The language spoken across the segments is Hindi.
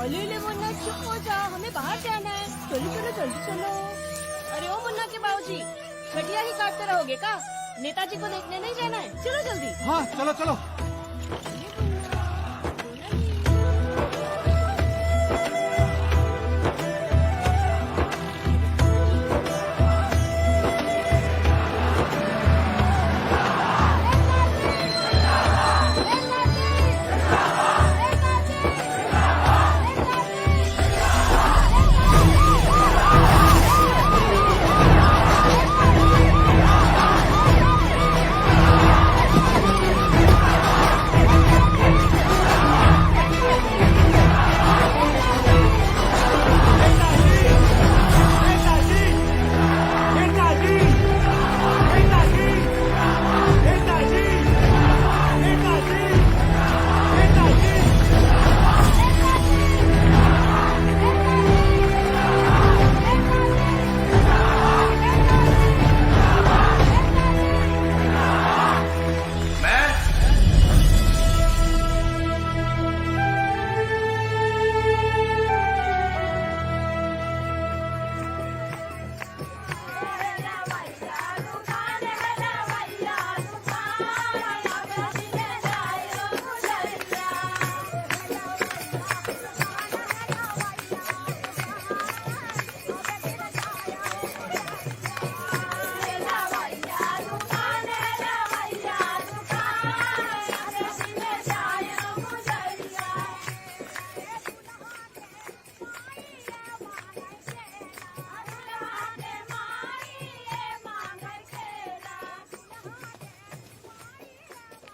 ले मुन्ना चुप हो जा, हमें बाहर जाना है। चलो चलो जल्दी चलो। अरे ओ मुन्ना के बाबूजी, छठिया ही काटते रहोगे का? नेताजी को देखने नहीं जाना है? चलो जल्दी। हाँ चलो चलो।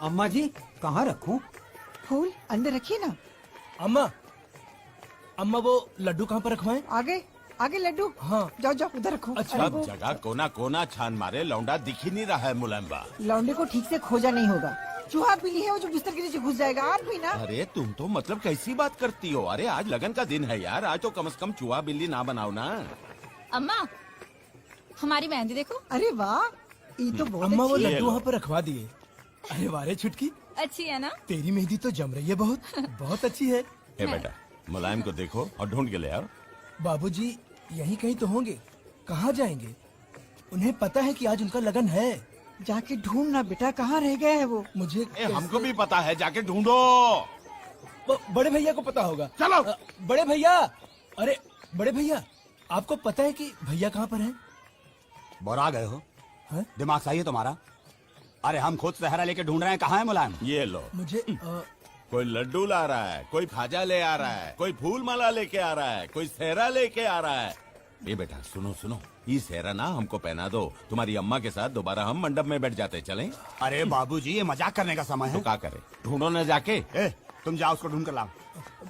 अम्मा जी कहाँ रखूं? फूल अंदर रखिए ना। अम्मा, अम्मा वो लड्डू कहाँ पर रखवाएं? आगे आगे लड्डू। हाँ। जाओ जाओ उधर रखो। अच्छा। अरे सब वो जगह कोना कोना छान मारे, लौंडा दिख ही नहीं रहा है मुलम्बा। लौंडे को ठीक से खोजा नहीं होगा। चूहा पीली है वो जो बिस्तर के नीचे घुस जाएगा। आप भी ना। अरे तुम तो मतलब कैसी बात करती हो? अरे आज लगन का दिन है यार, आज तो कम से कम चूहा बिल्ली ना बनाओ ना। अम्मा, हमारी मेहंदी देखो। अरे वाह, ये तो बहुत अम्मा वो अच्छी है। लड्डू वहाँ पर रखवा दिए। अरे वारे छुटकी, अच्छी है ना? तेरी मेहंदी तो जम रही है बहुत। बहुत अच्छी है। ए बेटा, मुलायम को देखो और ढूंढ के ले आओ। बाबूजी यहीं कहीं तो होंगे, कहाँ जाएंगे? उन्हें पता है कि आज उनका लगन है। जाके ढूंढना बेटा, कहाँ रह गया है वो? मुझे हमको भी पता है, जाके ढूंढो। बड़े भैया को पता होगा। चलो। बड़े भैया, अरे बड़े भैया, आपको पता है कि भैया कहाँ पर हैं? बोरा गए हो? हैं? दिमाग सही है तुम्हारा? अरे हम खुद सहरा लेके ढूंढ रहे हैं, कहाँ है मुलायम? ये लो, मुझे कोई लड्डू ला रहा है, कोई खाजा ले आ रहा है, कोई फूल माला लेके आ रहा है, कोई सेहरा लेके आ रहा है। ये बेटा सुनो सुनो, ये सेहरा ना हमको पहना दो, तुम्हारी अम्मा के साथ दोबारा हम मंडप में बैठ जाते। चलें? अरे बाबूजी ये मजाक करने का समय तो है। क्या करे, ढूंढो न जाके। ए, तुम जाओ उसको ढूंढ कर लाओ।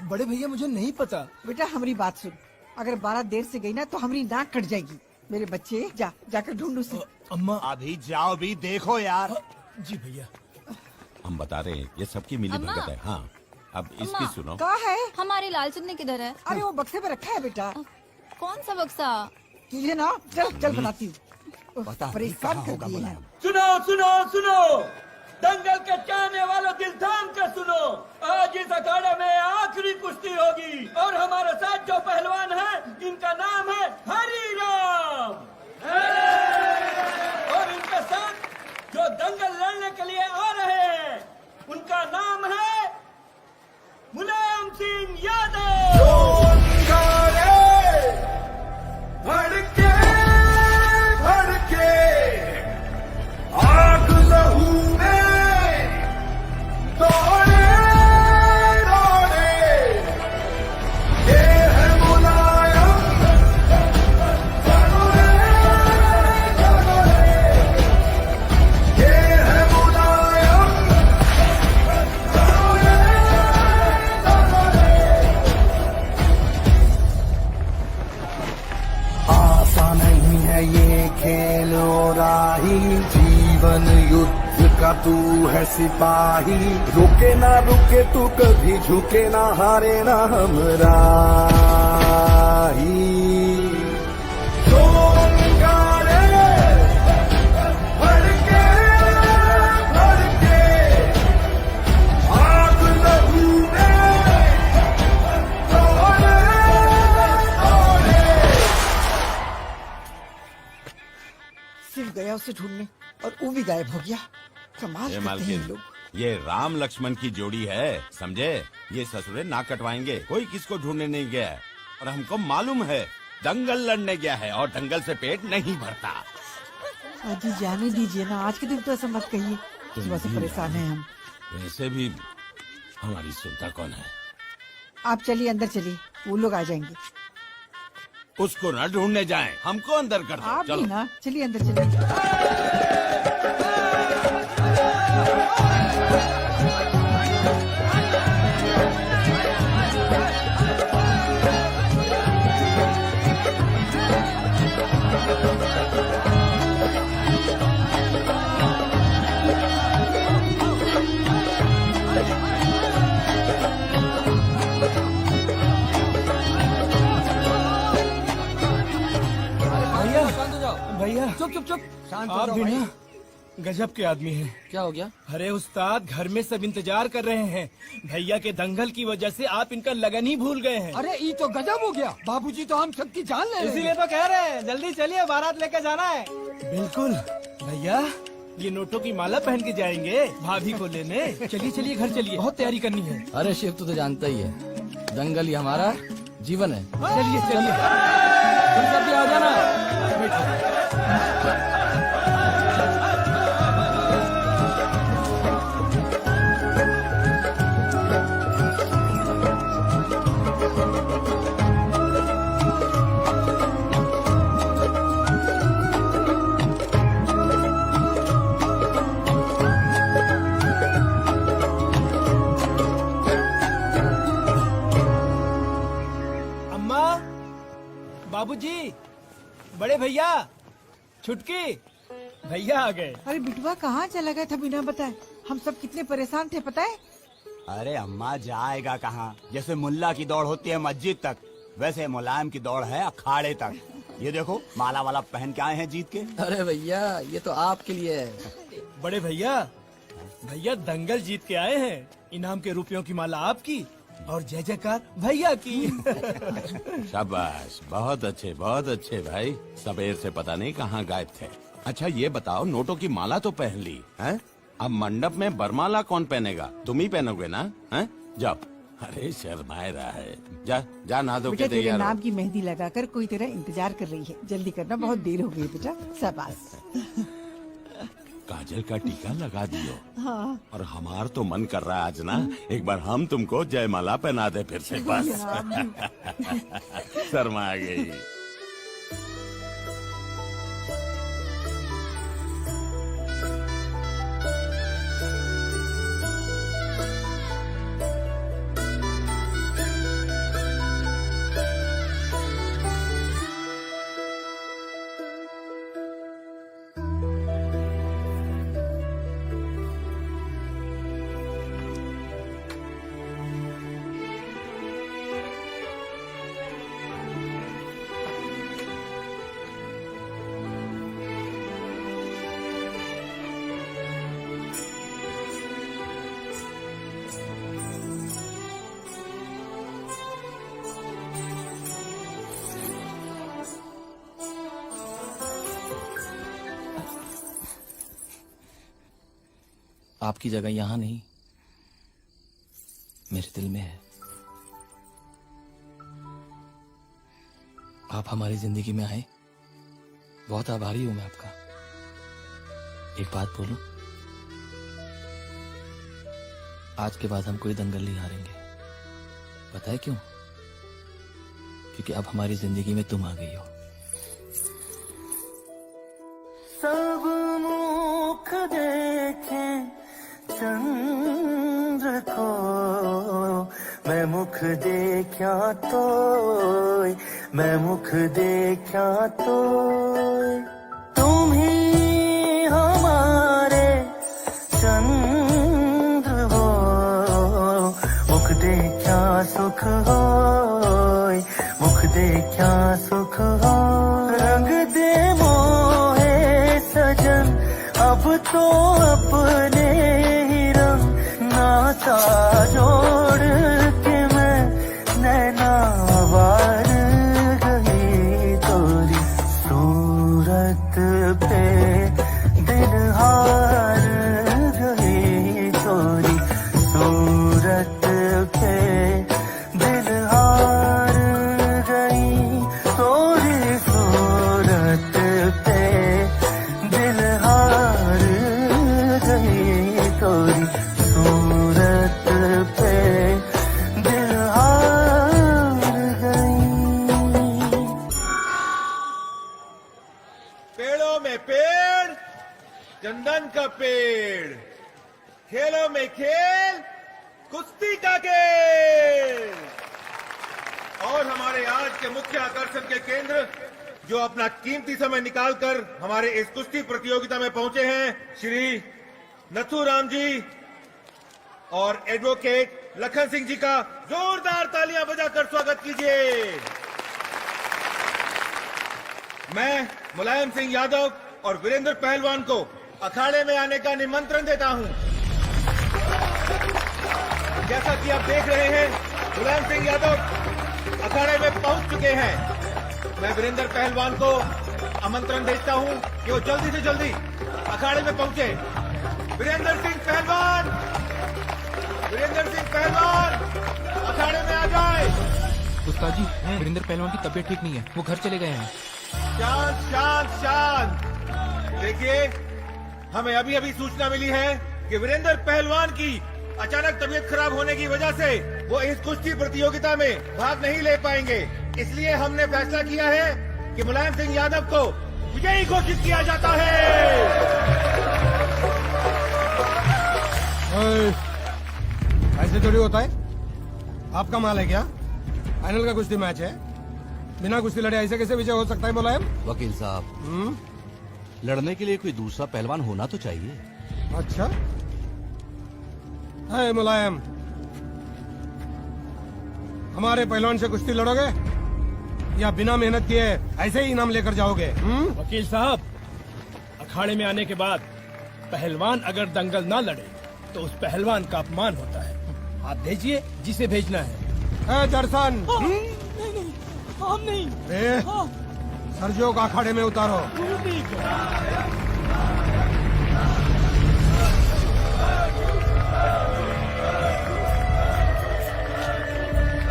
बड़े भैया मुझे नहीं पता। बेटा हमारी बात सुन, अगर 12 देर से गई ना तो हमारी नाक कट जाएगी। मेरे बच्चे जाकर ढूंढ उसे। अम्मा। अभी जाओ भी, देखो यार। जी भैया। हम बता रहे हैं, ये सबकी मिली अम्मा। भगत है। हाँ, अब इसकी सुनो। कहाँ है? हमारी लाल चुन्नी किधर है? अरे वो बक्से में रखा है बेटा। कौन सा बक्सा? तुझे ना चल चल बताती हूँ। पता नहीं परेशान कहाँ कर होगा दिए हैं। मुलायम। सुनो सुनो सुनो, दंगल के चाहने वालों दिल थाम कर सुनो। आज इस अखाड़े में आखिरी कुश्ती होगी और हमारे साथ जो पहलवान है इनका नाम है हरी राम। और इनके साथ जो दंगल लड़ने के लिए आ रहे हैं उनका नाम है मुलायम सिंह यादव। भड़के भड़के आग लहू में दौड़े दौड़े, ये है मुलायम दौड़े दौड़े, ये है मुलायम दौड़े दौड़े। आसान नहीं है ये खेल और राही, जीवन युद्ध का तू है सिपाही। रुके ना रुके तू कभी, झुके ना हारे ना हमरा ही। जोंगारे भड़के भड़के आग लहू में दौड़े गया उसे ढूंढने और वो भी गायब हो गया। कमाल ये करते हैं ये मालकिन, लोग। ये राम लक्ष्मण की जोड़ी है, समझे? ये ससुरे ना कटवाएंगे, कोई किसको ढूंढने नहीं गया है। और हमको मालूम है दंगल लड़ने गया है और दंगल से पेट नहीं भरता। अजी जाने दीजिए ना, आज के दिन तो ऐसा मत कहिए। सुबह से परेशान हैं हम। वैसे भी हमारी सुनता कौन है? आप चलिए अंदर चलिए, वो लोग आ जाएंगे। उसको न ढूंढने जाएं, हमको अंदर कर दो। आप भी चलो। ना, चलिए अंदर चलिए। भैया भैया चुप चुप चुप, शांत हो आप जाओ भी भाई। ना गजब के आदमी हैं। क्या हो गया? अरे उस्ताद, घर में सब इंतजार कर रहे हैं। भैया के दंगल की वजह से आप इनका लगन ही भूल गए हैं। अरे ये तो गजब हो गया, बाबूजी तो हम सबकी जान ले रहे हैं। तो कह रहे हैं जल्दी चलिए, बारात लेकर जाना है। बिल्कुल भैया, ये नोटों की माला पहन के जाएंगे भाभी को लेने। चलिए चलिए घर चलिए, बहुत तैयारी करनी है। अरे शिव, तू तो जानता ही है, दंगल ही हमारा जीवन है। चलिए चलिए, तुम सब भी आ जाना। अम्मा, बाबूजी, बड़े भैया, छुटकी, भैया आ गए। अरे बिटवा कहाँ चला गया था बिना बताए? हम सब कितने परेशान थे पता है? अरे अम्मा जाएगा कहाँ? जैसे मुल्ला की दौड़ होती है मस्जिद तक, वैसे मुलायम की दौड़ है अखाड़े तक। ये देखो माला वाला पहन के आए हैं जीत के। अरे भैया, ये तो आपके लिए है। बड़े भैया, भैया दंगल जीत के आए हैं। इनाम के रुपयों की माला आपकी और जय जयकार भैया की। शाबाश, बहुत अच्छे भाई। सबेर से पता नहीं कहाँ गायब थे। अच्छा ये बताओ, नोटों की माला तो पहन ली है, अब मंडप में बरमाला कौन पहनेगा? तुम ही पहनोगे ना? हैं? जाओ। अरे शर्माए रहा है, जा जा नहा धो के बेटा तेरे तैयार हो। नाम की मेहंदी लगाकर कोई तेरा इंतजार कर रही है। जल्दी करना, बहुत देर हो गई बेटा। शाबाश। काजल का टीका लगा दियो। हाँ। और हमार तो मन कर रहा है आज ना एक बार हम तुमको जयमाला पहना दे फिर से, बस। शर्मा गई। आपकी जगह यहाँ नहीं, मेरे दिल में है। आप हमारी जिंदगी में आए, बहुत आभारी हूं मैं आपका। एक बात बोलूं, आज के बाद हम कोई दंगल नहीं हारेंगे। पता है क्यों? क्योंकि अब हमारी जिंदगी में तुम आ गई हो। सब मुख देखे चंद्र को, मैं मुख देखा तो, मैं मुख देखा तो तुम ही हमारे चंद्र हो। मुख देखा सुख हो, मुख देखा सुख हो। रंग दे मोहे सजन, अब तो अपने ही रंग। नाता जोड़ के मैं नैना वार गई तोरी सूरत पे जीता के। और हमारे आज के मुख्य आकर्षण के केंद्र जो अपना कीमती समय निकालकर हमारे इस कुश्ती प्रतियोगिता में पहुंचे हैं, श्री नथुराम जी और एडवोकेट लखन सिंह जी का जोरदार तालियां बजाकर स्वागत कीजिए। मैं मुलायम सिंह यादव और वीरेंद्र पहलवान को अखाड़े में आने का निमंत्रण देता हूं। जैसा कि आप देख रहे हैं, मुलायम सिंह यादव अखाड़े में पहुंच चुके हैं। मैं वीरेंद्र पहलवान को आमंत्रण देता हूं कि वो जल्दी से जल्दी अखाड़े में पहुंचे। वीरेंद्र सिंह पहलवान अखाड़े में आ जाए। उस्ताद जी, वीरेंद्र पहलवान की तबीयत ठीक नहीं है, वो घर चले गए हैं। शांत शांत शांत। देखिए, हमें अभी अभी सूचना मिली है कि वीरेंद्र पहलवान की अचानक तबीयत खराब होने की वजह से वो इस कुश्ती प्रतियोगिता में भाग नहीं ले पाएंगे। इसलिए हमने फैसला किया है कि मुलायम सिंह यादव को विजयी घोषित किया जाता है। ऐसे थोड़ी होता है, आपका माल है क्या? फाइनल का कुश्ती मैच है, बिना कुश्ती लड़े ऐसे कैसे विजय हो सकता है मुलायम? वकील साहब, लड़ने के लिए कोई दूसरा पहलवान होना तो चाहिए। अच्छा है मुलायम, हमारे पहलवान से कुश्ती लड़ोगे या बिना मेहनत किए ऐसे ही इनाम लेकर जाओगे? वकील साहब, अखाड़े में आने के बाद पहलवान अगर दंगल ना लड़े तो उस पहलवान का अपमान होता है। आप भेजिए जिसे भेजना है। दर्शन, हम नहीं। सर्जियो का अखाड़े में उतारो।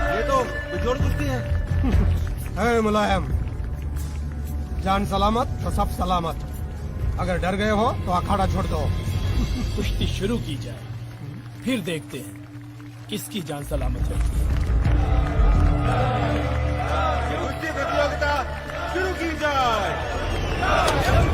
ये तो जोड़ कुश्ती है। मुलायम, जान सलामत तो सब सलामत। अगर डर गए हो तो अखाड़ा छोड़ दो। कुश्ती शुरू की जाए, फिर देखते हैं किसकी जान सलामत रहती है। कुश्ती प्रतियोगिता शुरू की जाए। चल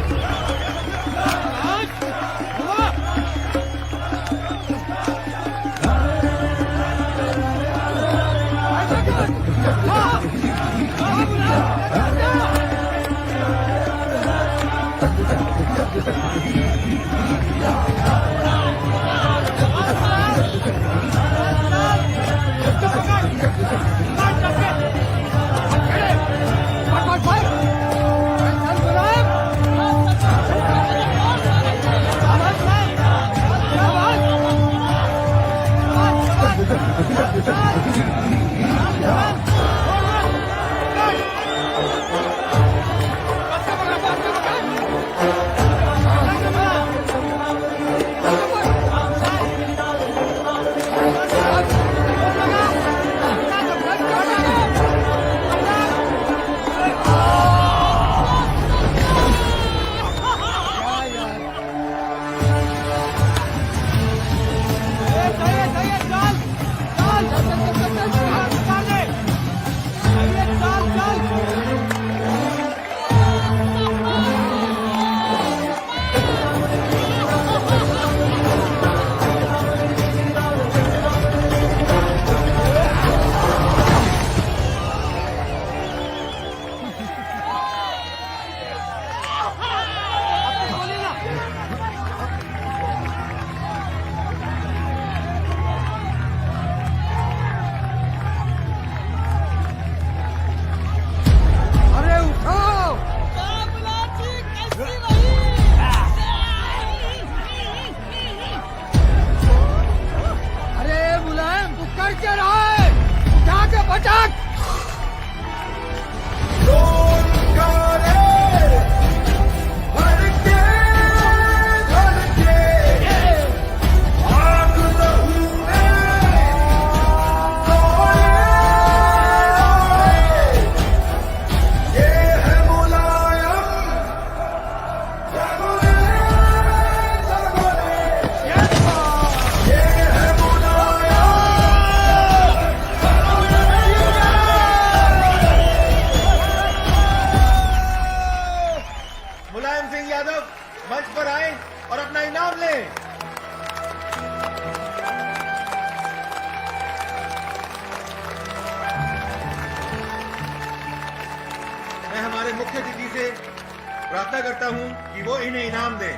मुख्य अतिथि से प्रार्थना करता हूँ कि वो इन्हें इनाम दें।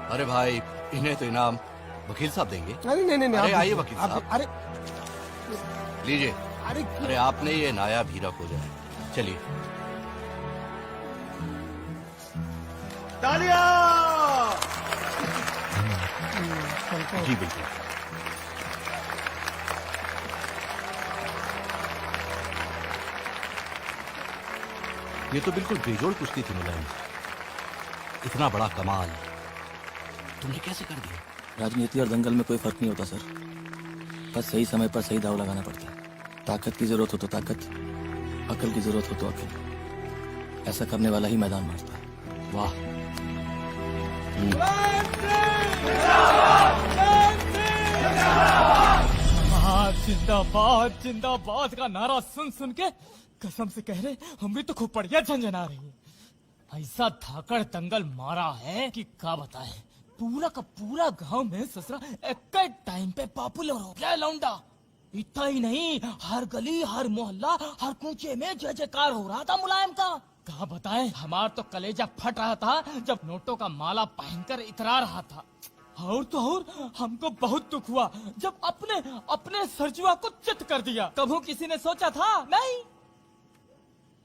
अरे भाई, इन्हें तो इनाम वकील साहब देंगे। अरे नहीं अरे आइए वकील आप- साहब, अरे लीजिए। अरे अरे आपने ये नायाब हीरा खोजा है, चलिए। तालियां! जी बिल्कुल। ये तो बिल्कुल बेजोड़ कुश्ती थी मुलायम। इतना बड़ा कमाल तुमने कैसे कर दिया? राजनीति और दंगल में कोई फर्क नहीं होता सर, बस सही समय पर सही दाव लगाना पड़ता है। ताकत की जरूरत हो तो ताकत, अकल की जरूरत हो तो अकल। ऐसा करने वाला ही मैदान मारता है। वाह। जिंदाबाद जिंदाबाद का नारा सुन सुन के कसम से कह रहे हमें तो खोपड़ियां झंझना रही है। ऐसा धाकड़ दंगल मारा है कि क्या बताए। पूरा का पूरा गांव में ससुरा एक टाइम पे पॉपुलर हो गया लौंडा। इतना ही नहीं, हर गली हर मोहल्ला हर कूचे में जय जयकार हो रहा था मुलायम का। क्या बताए, हमार तो कलेजा फट रहा था जब नोटों का माला पहनकर इतरा रहा था। और तो और हमको बहुत दुख हुआ जब अपने सरजुआ को चित कर दिया। कभी किसी ने सोचा था? नहीं।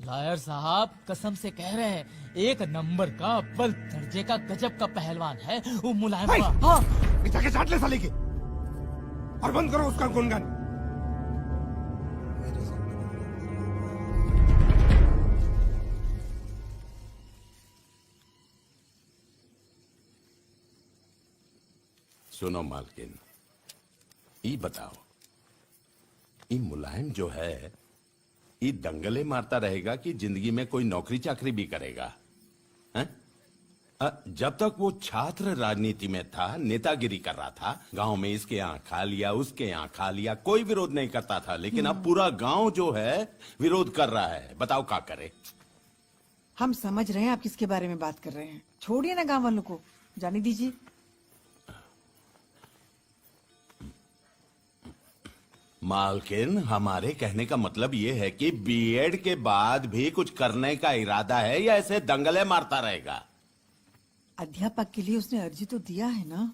लायर साहब कसम से कह रहे हैं, एक नंबर का अव्वल दर्जे का गजब का पहलवान है वो मुलायम का। हाँ, बिठा के साथ ले साले के, और बंद करो उसका गुनगान। सुनो मालकिन, ई बताओ, ई मुलायम जो है ई दंगले मारता रहेगा कि जिंदगी में कोई नौकरी चाकरी भी करेगा? हैं? जब तक वो छात्र राजनीति में था, नेतागिरी कर रहा था, गांव में इसके यहाँ खा लिया उसके यहाँ खा लिया, कोई विरोध नहीं करता था। लेकिन अब पूरा गांव जो है विरोध कर रहा है। बताओ क्या करे? हम समझ रहे हैं आप किसके बारे में बात कर रहे हैं। छोड़िए ना गांव वालों को, जाने दीजिए। मालकिन, हमारे कहने का मतलब ये है कि बीएड के बाद भी कुछ करने का इरादा है या ऐसे दंगले मारता रहेगा? अध्यापक के लिए उसने अर्जी तो दिया है ना।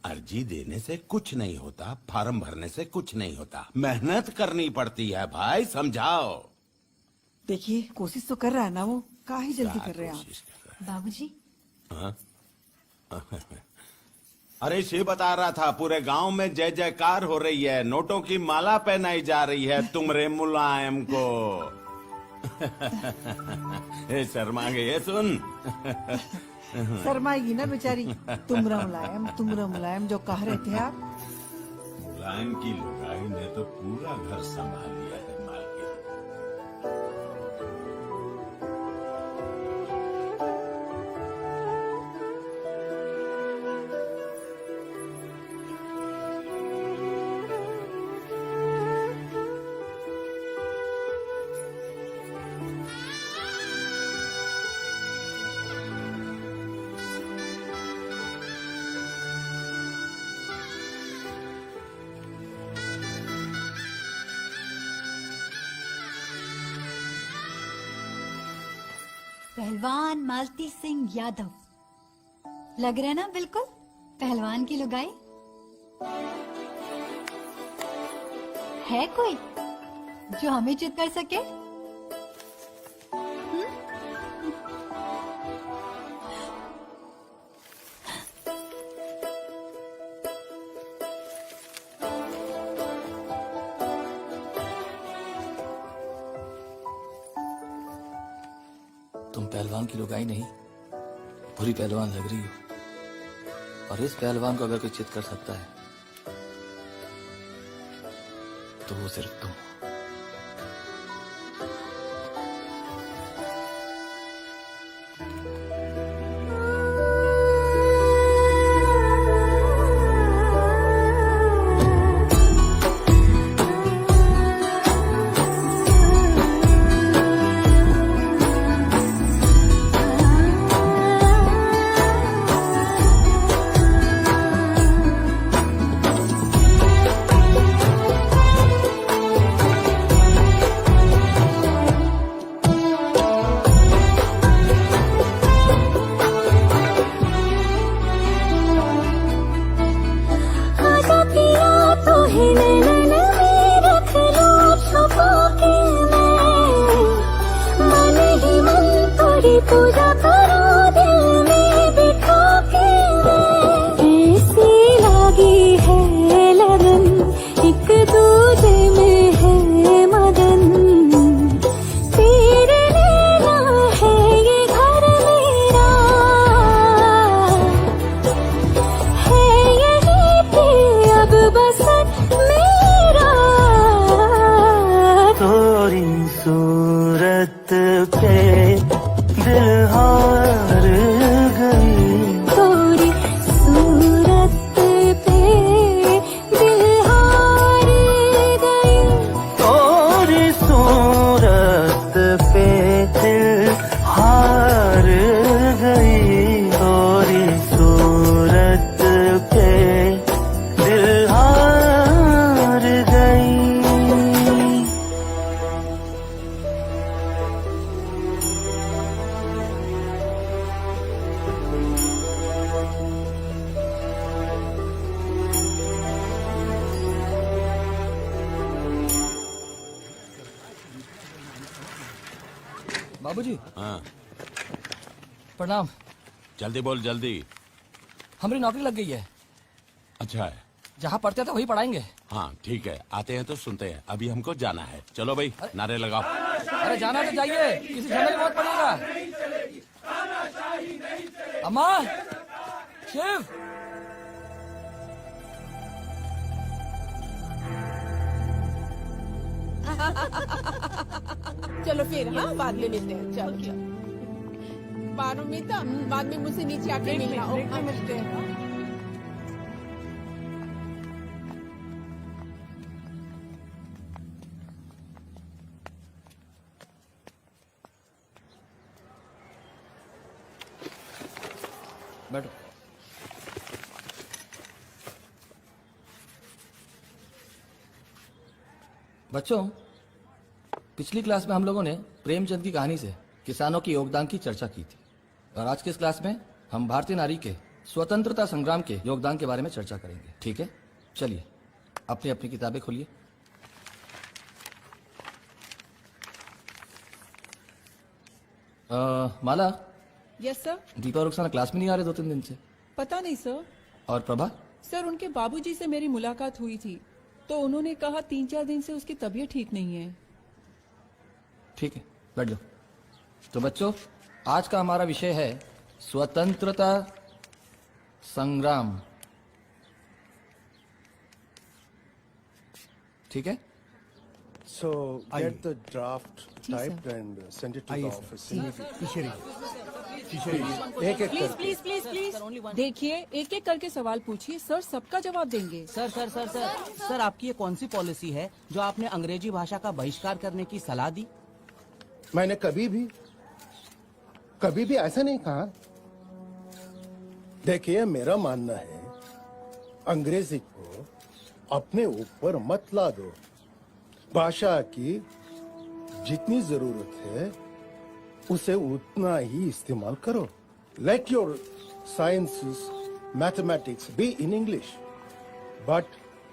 अर्जी देने से कुछ नहीं होता, फॉर्म भरने से कुछ नहीं होता, मेहनत करनी पड़ती है भाई, समझाओ। देखिए कोशिश तो कर रहा है ना वो, काहे जल्दी कर रहे हैं आप? बाबूजी, हाँ? अरे शिव बता रहा था पूरे गांव में जय जयकार हो रही है, नोटों की माला पहनाई जा रही है तुमरे मुलायम को। शर्मा गए सुन। शर्माएगी ना बेचारी। तुमरा मुलायम जो कह रहे थे आप। मुलायम की लुगाई ने तो पूरा घर संभाल लिया है मालकिन। पहलवान मालती सिंह यादव लग रहे ना बिल्कुल पहलवान की लुगाई। है कोई जो हमें चित कर सके? तुम पहलवान की लुगाई नहीं, पूरी पहलवान लग रही हो। और इस पहलवान को अगर कोई चित कर सकता है तो वो सिर्फ तुम। बाबूजी। हाँ प्रणाम। जल्दी बोल जल्दी। हमारी नौकरी लग गई है। अच्छा है। जहाँ पढ़ते थे वही पढ़ाएंगे। हाँ ठीक है, आते हैं तो सुनते हैं, अभी हमको जाना है। चलो भाई नारे लगाओ। अरे जाना तो जाइए, किसी झंडे की बहुत पड़ेगा। अम्मा, शिव। चलो फिर हाँ बाद में मिलते हैं। चलो पारोमिता बाद में मुझसे नीचे आके मिलना। ओके मिलते हैं। बैठो। बच्चों, पिछली क्लास में हम लोगों ने प्रेमचंद की कहानी से किसानों के योगदान की चर्चा की थी और आज की इस क्लास में हम भारतीय नारी के स्वतंत्रता संग्राम के योगदान के बारे में चर्चा करेंगे। ठीक है, चलिए अपनी अपनी किताबें खोलिए। माला। Yes sir. दीपा और रुखसाना क्लास में नहीं आ रहे 2-3 दिन से। पता नहीं सर। और प्रभा? सर उनके बाबूजी से मेरी मुलाकात हुई थी तो उन्होंने कहा 3-4 दिन से उसकी तबीयत ठीक नहीं है। ठीक है, बैठ जाओ। तो बच्चों, आज का हमारा विषय है स्वतंत्रता संग्राम। ठीक है? So get the draft typed and send it to the office. एक एक प्लीज प्लीज प्लीज प्लीज देखिए, एक एक करके सवाल पूछिए, सर सबका जवाब देंगे। Sir sir sir sir sir आपकी ये कौन सी पॉलिसी है जो आपने अंग्रेजी भाषा का बहिष्कार करने की सलाह दी? मैंने कभी भी ऐसा नहीं कहा। देखिए मेरा मानना है अंग्रेजी को अपने ऊपर मत ला दो। भाषा की जितनी जरूरत है उसे उतना ही इस्तेमाल करो। Let your sciences mathematics be in English but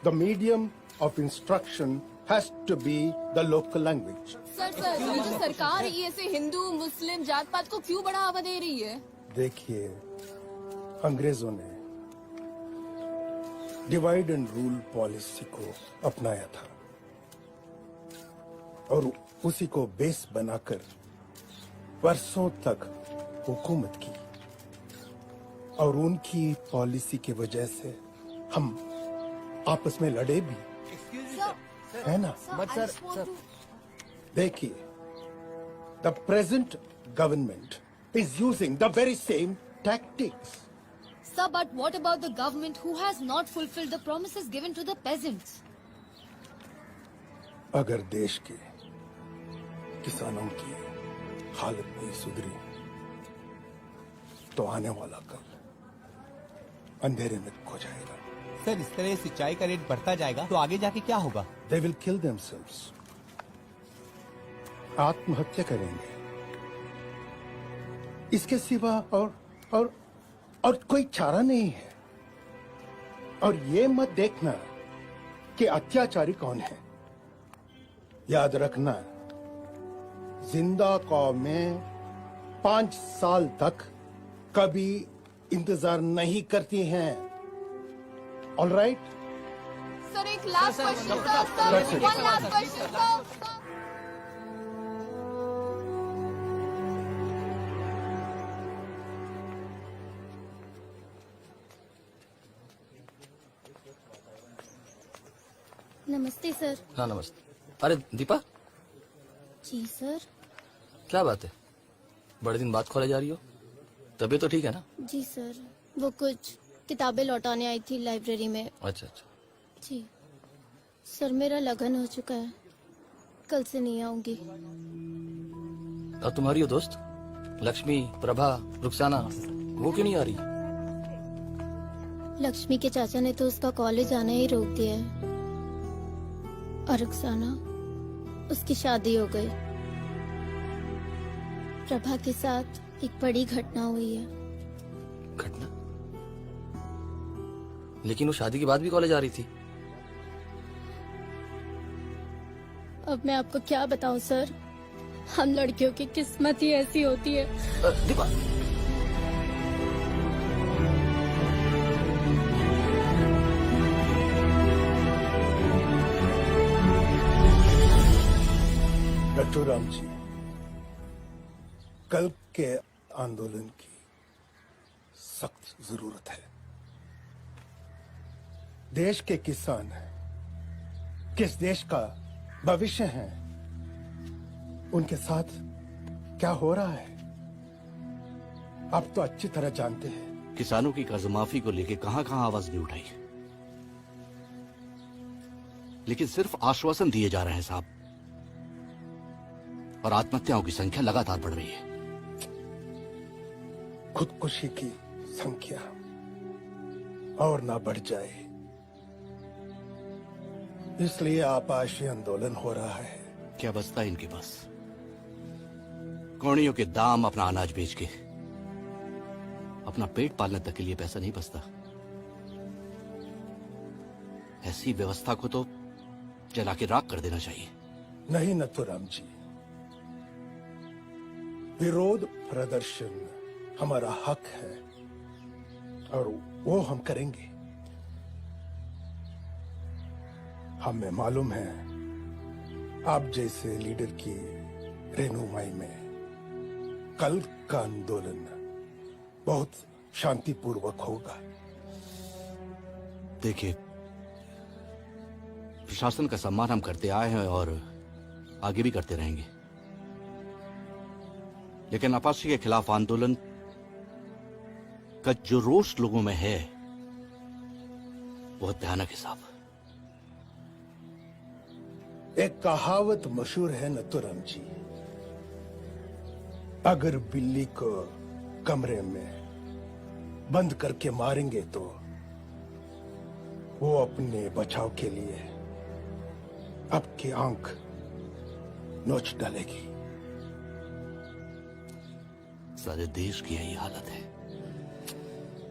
the medium of instruction has to be the local language. Sir ये जो सरकार है ये ऐसे हिंदू मुस्लिम जात पात को क्यों बढ़ावा दे रही है? देखिए अंग्रेजों ने डिवाइड एंड रूल पॉलिसी को अपनाया था और उसी को बेस बनाकर वर्षों तक हुकूमत की और उनकी पॉलिसी की वजह से हम आपस में लड़े भी, है ना? बट सर देखिए, the present government is using the very same tactics. Sir, but what about the government who has not fulfilled the promises given to the peasants? अगर देश के किसानों की हालत नहीं सुधरी तो आने वाला कल अंधेरे में खो जाएगा। सर इस तरह सिंचाई का रेट बढ़ता जाएगा तो आगे जाके क्या होगा? They will kill themselves. आत्महत्या करेंगे। इसके सिवा और कोई चारा नहीं है। और ये मत देखना कि अत्याचारी कौन है। याद रखना, जिंदा कौमें 5 साल तक कभी इंतजार नहीं करती हैं। All right? सर एक last question, one last question. नमस्ते सर। हाँ नमस्ते। अरे दीपा। जी सर। क्या बात है, बड़े दिन बाद कॉलेज आ रही हो? तबीयत तो ठीक है ना? जी सर, वो कुछ किताबें लौटाने आई थी लाइब्रेरी में। अच्छा अच्छा। जी सर, मेरा लगन हो चुका है, कल से नहीं आऊंगी। और तुम्हारी वो दोस्त लक्ष्मी, प्रभा, रुखसाना, वो क्यों नहीं आ रही? लक्ष्मी के चाचा ने तो उसका कॉलेज आना ही रोक दिया है और रुखसाना, उसकी शादी हो गई। प्रभा के साथ एक बड़ी घटना हुई है। घटना? लेकिन वो शादी के बाद भी कॉलेज आ रही थी। अब मैं आपको क्या बताऊं सर, हम लड़कियों की किस्मत ही ऐसी होती है। दीपा, नथुराम जी, कल के आंदोलन की सख्त जरूरत है। देश के किसान किस देश का भविष्य हैं, उनके साथ क्या हो रहा है आप तो अच्छी तरह जानते हैं। किसानों की कर्ज माफी को लेकर कहां कहां आवाज नहीं उठाई, लेकिन सिर्फ आश्वासन दिए जा रहे हैं साहब, और आत्महत्याओं की संख्या लगातार बढ़ रही है। खुदकुशी की संख्या और ना बढ़ जाए, इसलिए आपाशी आंदोलन हो रहा है। क्या बचता है इनके पास? कौड़ियों के दाम, अपना अनाज बेच के अपना पेट पालने तक के लिए पैसा नहीं बचता। ऐसी व्यवस्था को तो जला के राख कर देना चाहिए। नहीं नथुराम जी, विरोध प्रदर्शन हमारा हक है और वो हम करेंगे। हमें मालूम है आप जैसे लीडर की रहनुमाई में कल का आंदोलन बहुत शांतिपूर्वक होगा। देखिए, प्रशासन का सम्मान हम करते आए हैं और आगे भी करते रहेंगे, लेकिन आपाशी के खिलाफ आंदोलन का जो रोष लोगों में है वो भयानक हिसाब। एक कहावत मशहूर है नथुराम जी, अगर बिल्ली को कमरे में बंद करके मारेंगे तो वो अपने बचाव के लिए आपकी आंख नोच डालेगी। सारे देश की यही हालत है।